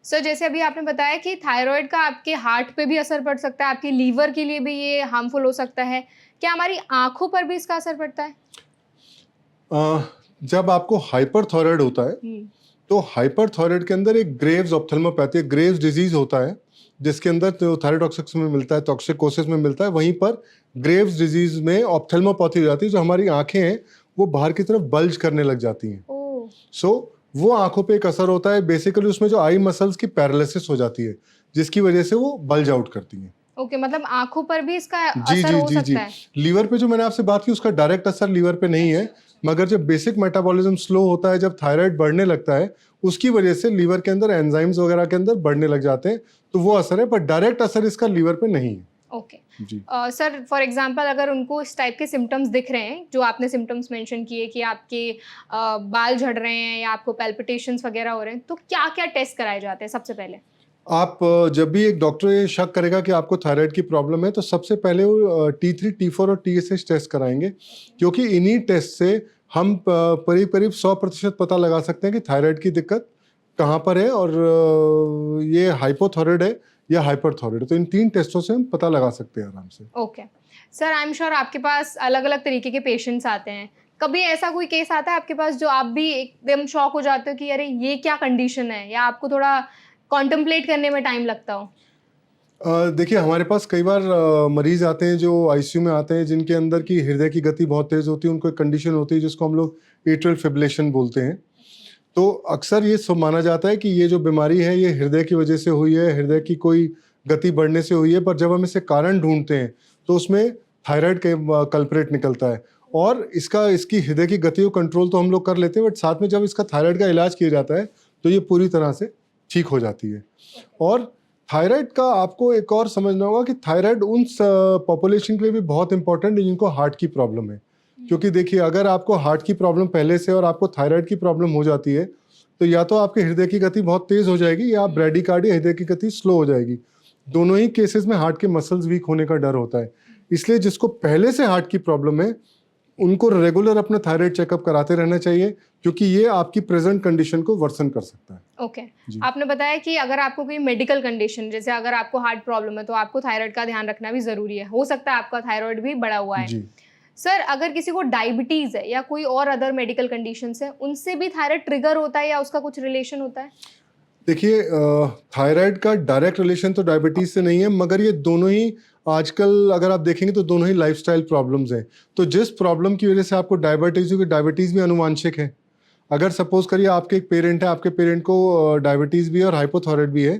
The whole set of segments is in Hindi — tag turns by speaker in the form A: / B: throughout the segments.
A: सो जैसे अभी आपने बताया कि थायराइड का आपके हार्ट पे भी असर पड़ सकता है, आपके लीवर के लिए भी ये हार्मफुल हो सकता है। क्या हमारी आँखों पर भी इसका असर पड़ता है?
B: अ, जब आपको हाइपरथायराइड होता है
A: हुँ।
B: तो हाइपरथायराइड के अंदर एक ग्रेव्स ऑप्थेल्मोपैथी, ग्रेव्स डिजीज होता है, जिसके अंदर तो थायरोटॉक्सिक्स में मिलता है, टॉक्सिकोसिस में मिलता है। वहीं पर ग्रेव्स डिजीज में ऑप्थेल्मोपैथी हो जाती है, जो हमारी आंखें हैं वो बाहर की तरफ बल्ज करने लग जाती हैं।
A: ओह!
B: सो वो आंखों पे एक असर होता है। बेसिकली उसमें जो आई मसल्स की पैरालिसिस हो जाती है, जिसकी वजह से वो बल्ज आउट करती हैं।
A: ओके, मतलब आँखों पर भी इसका
B: जी
A: असर
B: जी
A: हो
B: जी जी।
A: सकता है?
B: लीवर पे जो मैंने आपसे बात की, उसका डायरेक्ट असर लीवर पे नहीं है, मगर जब बेसिक मेटाबॉलिज्म स्लो होता है, जब थायराइड बढ़ने लगता है, उसकी वजह से लीवर के अंदर एंजाइम्स वगैरह के अंदर बढ़ने लग जाते हैं, तो वो असर है, पर डायरेक्ट असर इसका लीवर पे नहीं है।
A: ओके।
B: जी।
A: सर फॉर एग्ज़ाम्पल अगर उनको इस टाइप के सिम्पटम्स दिख रहे हैं, जो आपने सिम्पटम्स मेंशन किए कि आपके बाल झड़ रहे हैं या आपको पैल्पिटेशंस वगैरह हो रहे हैं, तो क्या-क्या टेस्ट कराए जाते हैं सबसे पहले?
B: आप जब भी एक डॉक्टर ये शक करेगा कि आपको थायराइड की प्रॉब्लम है, तो सबसे पहले वो T3, T4 और TSH टेस्ट कराएंगे, क्योंकि इन्हीं टेस्ट से हम करीब करीब 100% पता लगा सकते हैं कि थायराइड की दिक्कत कहाँ पर है, और ये हाइपोथायराइड है या हाइपरथायराइड। तो इन 3 टेस्टों से हम पता लगा सकते हैं आराम से।
A: Okay. Sir I am sure आपके पास अलग-अलग तरीके के पेशेंट्स आते हैं। कभी ऐसा कोई केस आता है आपके पास जो आप भी एकदम शॉक हो जाते हो कि अरे! ये क्या कंडीशन है? या आपको थोड़ा कॉन्टेम्पलेट करने में टाइम लगता हो?
B: देखिए, हमारे पास कई बार मरीज आते हैं जो आईसीयू में आते हैं, जिनके अंदर की हृदय की गति बहुत तेज होती है। उनको एक कंडीशन होती है जिसको हम लोग एट्रियल फिब्रिलेशन बोलते हैं। तो अक्सर ये सब माना जाता है कि ये जो बीमारी है ये हृदय की वजह से हुई है, हृदय की कोई गति बढ़ने से हुई है, पर जब हम इसे कारण ढूंढते हैं तो उसमें थायराइड के कल्प्रेट निकलता है। और इसकी हृदय की गति को कंट्रोल तो हम लोग कर लेते हैं, बट साथ में जब इसका थायराइड का इलाज किया जाता है तो ये पूरी तरह से ठीक हो जाती है। और थायराइड का आपको एक और समझना होगा कि थायराइड उन पॉपुलेशन के लिए भी बहुत इंपॉर्टेंट है जिनको हार्ट की प्रॉब्लम है। क्योंकि देखिए, अगर आपको हार्ट की प्रॉब्लम पहले से और आपको थायराइड की प्रॉब्लम हो जाती है, तो या तो आपके हृदय की गति बहुत तेज हो जाएगी या ब्रेडिकार्डिया, हृदय की गति स्लो हो जाएगी। दोनों ही केसेस में हार्ट के मसल्स वीक होने का डर होता है। इसलिए जिसको पहले से हार्ट की प्रॉब्लम है, उनको रेगुलर अपना थायराइड चेकअप कराते रहना चाहिए, क्योंकि ये आपकी प्रेजेंट कंडीशन को वर्सन कर सकता है।
A: ओके।
B: जी।
A: आपने बताया कि अगर आपको कोई मेडिकल कंडीशन जैसे अगर आपको हार्ट प्रॉब्लम है तो आपको थायराइड का ध्यान रखना भी ज़रूरी है। हो सकता है आपका थायराइड भी बढ़ा हुआ है।
B: जी।
A: सर अगर किसी को डायबिटीज़ है या कोई और अदर मेडिकल कंडीशंस है, उनसे भी थायराइड ट्रिगर होता है या उसका कुछ रिलेशन होता है?
B: देखिए, थायराइड का डायरेक्ट रिलेशन तो डायबिटीज से नहीं है, मगर ये दोनों ही आजकल अगर आप देखेंगे तो दोनों ही लाइफस्टाइल प्रॉब्लम्स हैं। तो जिस प्रॉब्लम की वजह से आपको डायबिटीज हुई, डायबिटीज भी अनुवांशिक है। अगर सपोज करिए आपके एक पेरेंट है, आपके पेरेंट को डायबिटीज भी है और हाइपोथायराइड भी है,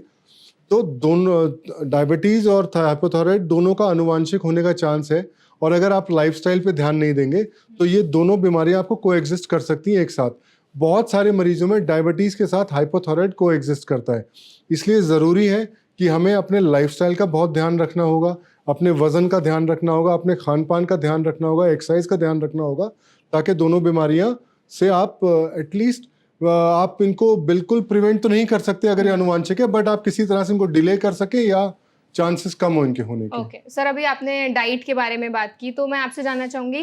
B: तो दोनों डायबिटीज और हाइपोथायराइड दोनों का अनुवांशिक होने का चांस है। और अगर आप लाइफस्टाइल पे ध्यान नहीं देंगे तो ये दोनों बीमारियां आपको कोएग्जिस्ट कर सकती हैं एक साथ। बहुत सारे मरीजों में डायबिटीज के साथ हाइपोथायराइड कोएग्जिस्ट करता है। इसलिए ज़रूरी है कि हमें अपने लाइफस्टाइल का बहुत ध्यान रखना होगा, अपने वजन का ध्यान रखना होगा, अपने खान पान का ध्यान रखना होगा, एक्सरसाइज का ध्यान रखना होगा, ताकि दोनों बीमारियां से आप एटलीस्ट आप इनको बिल्कुल प्रिवेंट तो नहीं कर सकते अगर ये अनुवांशिक है, बट आप किसी तरह से इनको डिले कर सके या चांसेस कम हो इनके होने के।
A: ओके। सर अभी आपने डाइट के बारे में बात की तो मैं आपसे जानना चाहूँगी,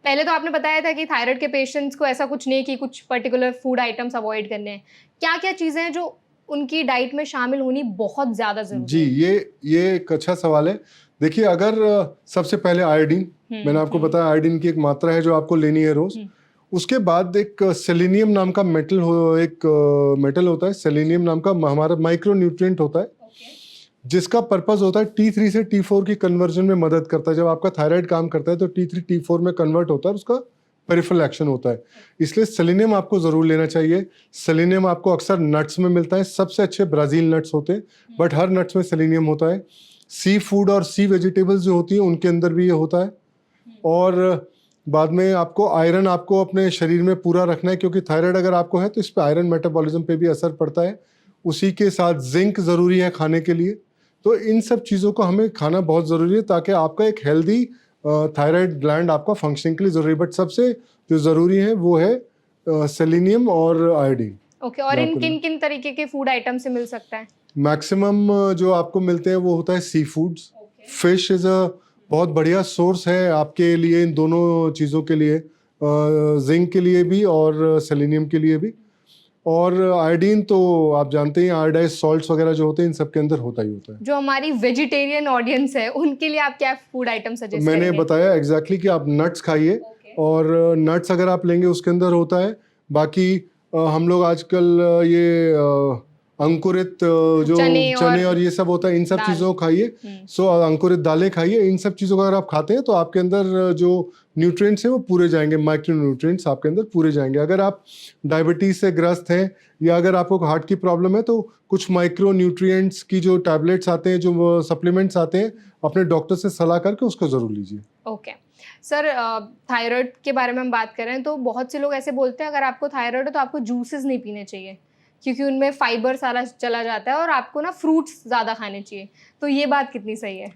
A: पहले तो आपने बताया था कि थायराइड के पेशेंट्स को ऐसा कुछ नहीं है कि कुछ पर्टिकुलर फूड आइटम्स अवॉइड करने हैं। क्या-क्या चीज़ें हैं जो उनकी डाइट में शामिल होनी बहुत ज़्यादा ज़रूरी
B: जी,
A: है?
B: ये एक अच्छा सवाल है। देखिए, अगर सबसे पहले आयोडीन, मैंने आपको बताया आयोडीन की एक मात्रा है जो आपको लेनी है रोज। उसके बाद एक सेलेनियम नाम का एक मेटल होता है, सेलेनियम नाम का हमारा माइक्रो न्यूट्रिएंट होता है, जिसका पर्पस होता है T3 से T4 की कन्वर्जन में मदद करता है। जब आपका थायराइड काम करता है तो T3 T4 में कन्वर्ट होता है, उसका पेरिफेरल एक्शन होता है। इसलिए सेलेनियम आपको जरूर लेना चाहिए। सेलेनियम आपको अक्सर नट्स में मिलता है, सबसे अच्छे ब्राजील नट्स होते हैं, बट हर नट्स में सेलेनियम होता है। सी फूड और सी वेजिटेबल्स जो होती है उनके अंदर भी ये होता है। और बाद में आपको आयरन आपको अपने शरीर में पूरा रखना है, क्योंकि थायराइड अगर आपको है तो इस पर आयरन मेटाबॉलिज्म पे भी असर पड़ता है। उसी के साथ जिंक ज़रूरी है खाने के लिए। तो इन सब चीज़ों को हमें खाना बहुत ज़रूरी है, ताकि आपका एक हेल्दी थायराइड ग्लैंड आपका फंक्शनिंग के लिए ज़रूरी है। बट सबसे जो ज़रूरी है वो है सेलेनियम और आयोडीन।
A: ओके। और इन किन-किन तरीके के फूड आइटम से मिल सकता है?
B: मैक्सिमम जो आपको मिलते हैं वो होता है sea foods. Fish is a बहुत बढ़िया सोर्स है आपके लिए इन दोनों चीज़ों के लिए, जिंक के लिए भी और सेलेनियम के लिए भी। और आयोडीन तो आप जानते हैं आयोडाइज सॉल्ट्स वगैरह जो होते हैं इन सब के अंदर होता ही होता है।
A: जो हमारी वेजिटेरियन ऑडियंस है उनके लिए आप क्या फूड आइटम सजेस्ट
B: मैंने
A: करेंगे?
B: बताया एग्जैक्टली कि आप नट्स खाइए, और नट्स अगर आप लेंगे उसके अंदर होता है। बाकी हम लोग आजकल ये अंकुरित जो चने और ये सब होता है इन सब चीज़ों को खाइए। सो अंकुरित दालें खाइए। इन सब चीज़ों को अगर आप खाते हैं तो आपके अंदर जो न्यूट्रिएंट्स हैं वो पूरे जाएंगे, माइक्रो न्यूट्रिएंट्स आपके अंदर पूरे जाएंगे। अगर आप डायबिटीज़ से ग्रस्त हैं या अगर आपको हार्ट की प्रॉब्लम है तो कुछ माइक्रो न्यूट्रिएंट्स की जो टैबलेट्स आते हैं, जो सप्लीमेंट्स आते हैं, अपने डॉक्टर से सलाह करके उसको ज़रूर लीजिए।
A: ओके सर, थायराइड के बारे में हम बात कर रहे हैं तो बहुत से लोग ऐसे बोलते हैं अगर आपको थायराइड है तो आपको जूसेस नहीं पीने चाहिए क्योंकि उनमें फाइबर सारा चला जाता है और आपको ना फ्रूट्स ज़्यादा खाने चाहिए, तो ये बात कितनी सही है?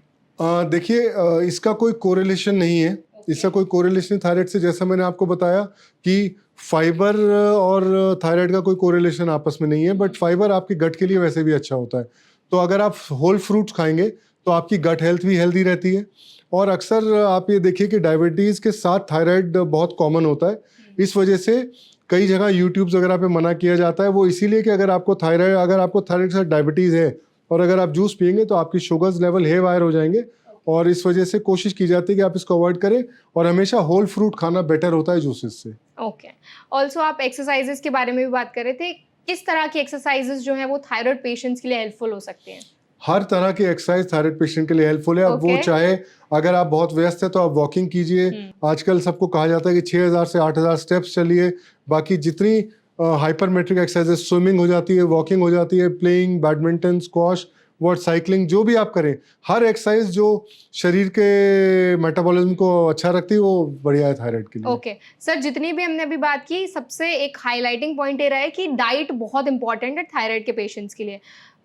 B: देखिए, इसका कोई कोरिलेशन नहीं है। इसका कोई कोरिलेशन थायराइड से, जैसा मैंने आपको बताया कि फाइबर और थायराइड का कोई कोरिलेशन आपस में नहीं है, बट फाइबर आपके गट के लिए वैसे भी अच्छा होता है। तो अगर आप होल फ्रूट्स खाएंगे तो आपकी गट हेल्थ भी हेल्दी रहती है। और अक्सर आप ये देखिए कि डायबिटीज़ के साथ थायराइड बहुत कॉमन होता है। इस वजह से कई जगह यूट्यूब्स वगैरह पे मना किया जाता है, वो इसीलिए कि अगर आपको थायराइड के साथ डायबिटीज़ है और अगर आप जूस पियेंगे तो आपकी शुगर्स लेवल हे वायर हो जाएंगे, और इस वजह से कोशिश की जाती है कि आप इसको अवॉइड करें, और हमेशा होल फ्रूट खाना बेटर होता है जूसेस से।
A: ओके, ऑल्सो आप एक्सरसाइजेस के बारे में भी बात कर रहे थे, किस तरह की एक्सरसाइजेस जो हैं वो थायराइड पेशेंट्स के लिए हेल्पफुल हो सकती हैं?
B: हर तरह की एक्सरसाइज थायराइड पेशेंट के लिए हेल्पफुल है। अब वो चाहे अगर आप बहुत व्यस्त है तो आप वॉकिंग कीजिए। आजकल सबको कहा जाता है कि 6000 से 8000 स्टेप्स चलिए। बाकी जितनी हाइपरमेट्रिक एक्सरसाइजेज, स्विमिंग हो जाती है, वॉकिंग हो जाती है, playing badminton, squash, word cycling, जो भी आप करें, हर एक्सरसाइज जो शरीर के मेटाबॉलिज्म को अच्छा रखती है वो बढ़िया है थायराइड के लिए।
A: ओके सर, जितनी भी हमने अभी बात की सबसे एक हाईलाइटिंग पॉइंट ये रहा है कि डाइट बहुत इंपॉर्टेंट है थायराइड के पेशेंट्स के लिए।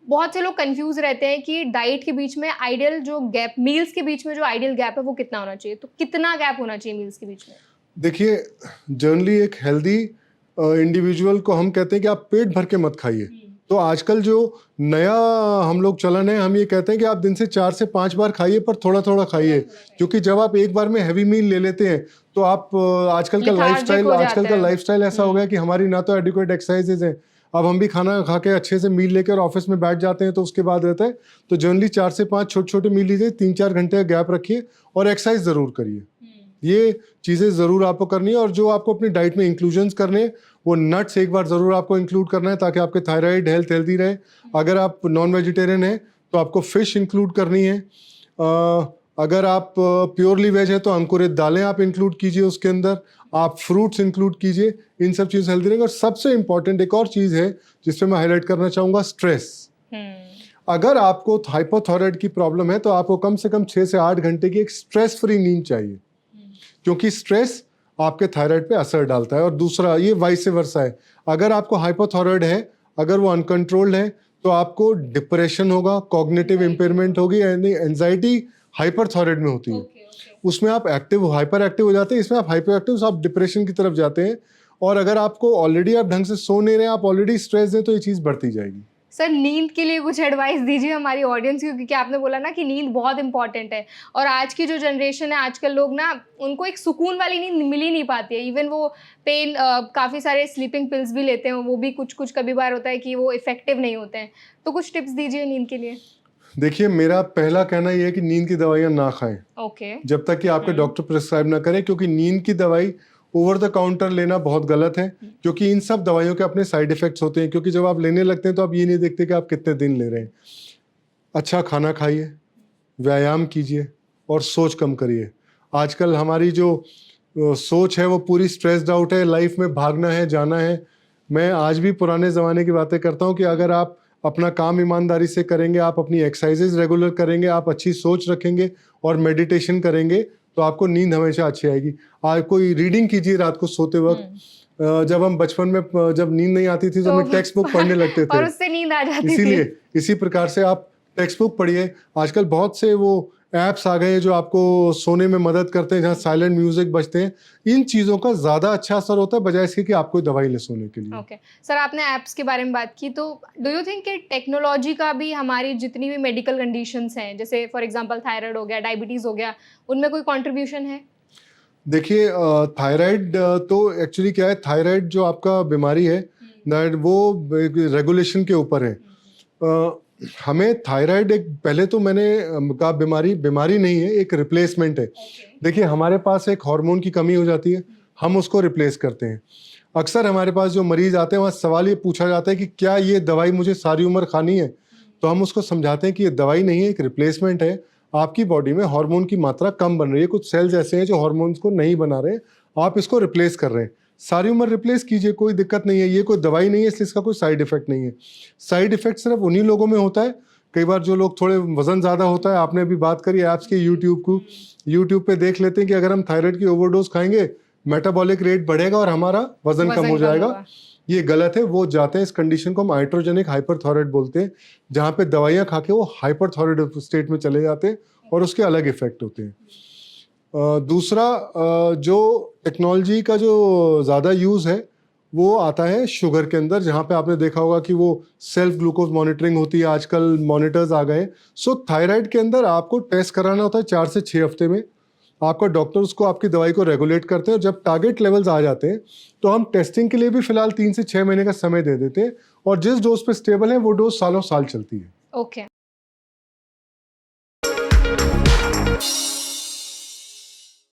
A: बहुत से लोग कंफ्यूज रहते हैं कि डाइट के बीच में आइडियल जो गैप, मील्स के बीच में जो आइडियल गैप है वो कितना होना चाहिए, तो कितना गैप होना चाहिए मील्स के बीच में?
B: देखिए, जनरली एक हेल्दी इंडिविजुअल को हम कहते हैं कि आप पेट भर के मत खाइए। तो आजकल जो नया हम लोग चलन है, हम ये कहते हैं कि आप दिन से 4 से 5 बार खाइए, पर थोड़ा थोड़ा खाइए, क्योंकि जब आप एक बार में हैवी मील ले लेते हैं तो आप आजकल का लाइफस्टाइल ऐसा हो गया कि हमारी ना तो एडिक्वेट एक्सरसाइजेज हैं। अब हम भी खाना खा के अच्छे से मील लेकर ऑफिस में बैठ जाते हैं तो उसके बाद रहता है। तो जनरली 4 से 5 छोटे छोटे मील लीजिए, 3-4 घंटे का गैप रखिए और एक्सरसाइज जरूर करिए। ये चीज़ें ज़रूर आपको करनी है। और जो आपको अपनी डाइट में इंक्लूजन्स करने हैं, वो नट्स एक बार ज़रूर आपको इंक्लूड करना है ताकि आपके थायराइड हेल्थ हेल्दी रहे। अगर आप नॉन वेजिटेरियन हैं तो आपको फ़िश इंक्लूड करनी है। अगर आप प्योरली वेज है तो अंकुरित दालें आप इंक्लूड कीजिए, उसके अंदर आप फ्रूट्स इंक्लूड कीजिए। इन सब चीज़ हेल्दी रहेंगे। और सबसे इंपॉर्टेंट एक और चीज़ है जिसपे मैं हाईलाइट करना चाहूँगा, स्ट्रेस। अगर आपको हाइपोथायराइड की प्रॉब्लम है तो आपको कम से कम 6 से 8 घंटे की एक स्ट्रेस फ्री नींद चाहिए, क्योंकि स्ट्रेस आपके थायराइड पे असर डालता है। और दूसरा, ये वाइस वर्सा है, अगर आपको हाइपोथायराइड है, अगर वो अनकंट्रोल्ड है तो आपको डिप्रेशन होगा, कॉग्निटिव इंपेयरमेंट होगी, यानी एंजाइटी हाइपरथायराइड में होती है। उसमें आप एक्टिव हाइपर एक्टिव हो जाते हैं, इसमें आप हाइपर एक्टिव, आप डिप्रेशन की तरफ जाते हैं। और अगर आपको ऑलरेडी आप ढंग से सो नहीं रहे, आप ऑलरेडी स्ट्रेस हैं, तो ये चीज़ बढ़ती जाएगी।
A: सर, नींद के लिए कुछ एडवाइस दीजिए हमारी ऑडियंस को, क्योंकि आपने बोला ना कि नींद बहुत इंपॉर्टेंट है और आज की जो जनरेशन है, आजकल लोग ना, उनको एक सुकून वाली नींद मिल ही नहीं पाती है। इवन वो काफ़ी सारे स्लीपिंग पिल्स भी लेते हैं, वो भी कुछ कभी बार होता है कि वो इफेक्टिव नहीं होते हैं। तो कुछ टिप्स दीजिए नींद के लिए।
B: देखिए, मेरा पहला कहना यह है कि नींद की दवाइयाँ ना खाएं जब तक कि आपके डॉक्टर प्रिस्क्राइब ना करें, क्योंकि नींद की दवाई ओवर द काउंटर लेना बहुत गलत है, क्योंकि इन सब दवाइयों के अपने साइड इफेक्ट्स होते हैं। क्योंकि जब आप लेने लगते हैं तो आप ये नहीं देखते कि आप कितने दिन ले रहे हैं। अच्छा खाना खाइए, व्यायाम कीजिए और सोच कम करिए। आजकल हमारी जो सोच है वो पूरी स्ट्रेस्ड आउट है, लाइफ में भागना है, जाना है। मैं आज भी पुराने ज़माने की बातें करता हूँ कि अगर आप अपना काम ईमानदारी से करेंगे, आप अपनी एक्सरसाइजेज रेगुलर करेंगे, आप अच्छी सोच रखेंगे और मेडिटेशन करेंगे तो आपको नींद हमेशा अच्छी आएगी। आज कोई रीडिंग कीजिए रात को सोते वक्त। जब हम बचपन में जब नींद नहीं आती थी तो हम टेक्स्ट बुक पढ़ने लगते थे
A: और उससे नींद आ जाती थी।
B: इसीलिए इसी प्रकार से आप टेक्स्ट बुक पढ़िए। आजकल बहुत से वो ऐप्स आ गए हैं जो आपको सोने में मदद करते हैं, जहाँ साइलेंट म्यूजिक बजते हैं। इन चीज़ों का ज़्यादा अच्छा असर होता है बजाय इसके कि आप कोई दवाई ले सोने के लिए।
A: ओके सर, आपने ऐप्स के बारे में बात की, तो डू यू थिंक कि टेक्नोलॉजी का भी हमारी जितनी भी मेडिकल कंडीशंस हैं, जैसे फॉर एग्जांपल थायराइड हो गया, डायबिटीज़ हो गया, उनमें कोई कंट्रीब्यूशन है?
B: देखिए, थायराइड तो एक्चुअली क्या है, थायराइड जो आपका बीमारी है दैट वो रेगुलेशन के ऊपर है। हमें थायराइड एक, पहले तो मैंने कहा बीमारी नहीं है, एक रिप्लेसमेंट है। देखिए हमारे पास एक हार्मोन की कमी हो जाती है, हम उसको रिप्लेस करते हैं। अक्सर हमारे पास जो मरीज आते हैं वहाँ सवाल ये पूछा जाता है कि क्या ये दवाई मुझे सारी उम्र खानी है? तो हम उसको समझाते हैं कि ये दवाई नहीं है, एक रिप्लेसमेंट है। आपकी बॉडी में हार्मोन की मात्रा कम बन रही है, कुछ सेल्स ऐसे हैं जो हार्मोन्स को नहीं बना रहे, आप इसको रिप्लेस कर रहे हैं। सारी उम्र रिप्लेस कीजिए, कोई दिक्कत नहीं है, ये कोई दवाई नहीं है, इसलिए इसका कोई साइड इफेक्ट नहीं है। साइड इफेक्ट सिर्फ उन्हीं लोगों में होता है, कई बार जो लोग थोड़े वजन ज़्यादा होता है, आपने अभी बात करी ऐप्स के यूट्यूब पे देख लेते हैं कि अगर हम थायराइड की ओवरडोज खाएंगे मेटाबॉलिक रेट बढ़ेगा और हमारा वजन कम हो जाएगा। ये गलत है। वो जाते हैं, इस कंडीशन को हम हाइड्रोजेनिक हाइपरथायराइड बोलते हैं, जहाँ पे दवाइयाँ खा के वो हाइपरथायराइड स्टेट में चले जाते हैं और उसके अलग इफेक्ट होते हैं। दूसरा जो टेक्नोलॉजी का जो ज़्यादा यूज़ है वो आता है शुगर के अंदर, जहाँ पे आपने देखा होगा कि वो सेल्फ ग्लूकोज मॉनिटरिंग होती है, आजकल मॉनिटर्स आ गए। सो थायराइड के अंदर आपको टेस्ट कराना होता है 4 से 6 हफ्ते में। आपका डॉक्टर उसको आपकी दवाई को रेगुलेट करते हैं और जब टारगेट लेवल्स आ जाते हैं तो हम टेस्टिंग के लिए भी फिलहाल 3 से 6 महीने का समय दे देते हैं, और जिस डोज पे स्टेबल है वो डोज सालों साल चलती है।
A: ओके।